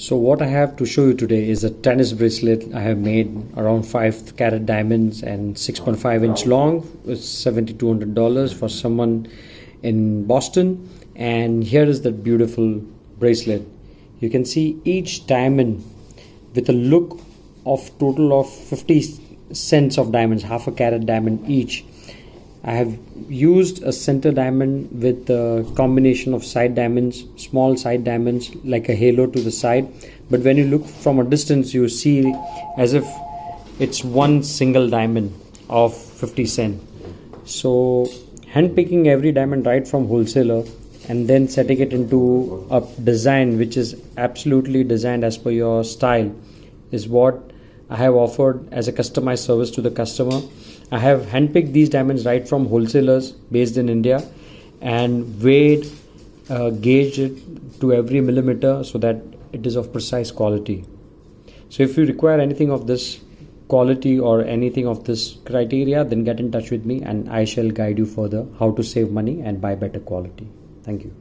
So what I have to show you today is a tennis bracelet I have made around 5 carat diamonds and 6.5 inch long. It's $7,200 for someone in Boston. And here is that beautiful bracelet. You can see each diamond with a look of total of 50 cents of diamonds, half a carat diamond each. I have used a center diamond with a combination of side diamonds, small side diamonds like a halo to the side, but when you look from a distance you see as if it's one single diamond of 50 cents. So hand picking every diamond right from wholesaler and then setting it into a design which is absolutely designed as per your style is what I have offered as a customized service to the customer. I have handpicked these diamonds right from wholesalers based in India and weighed, gauged it to every millimeter so that it is of precise quality. So if you require anything of this quality or anything of this criteria, then get in touch with me and I shall guide you further how to save money and buy better quality. Thank you.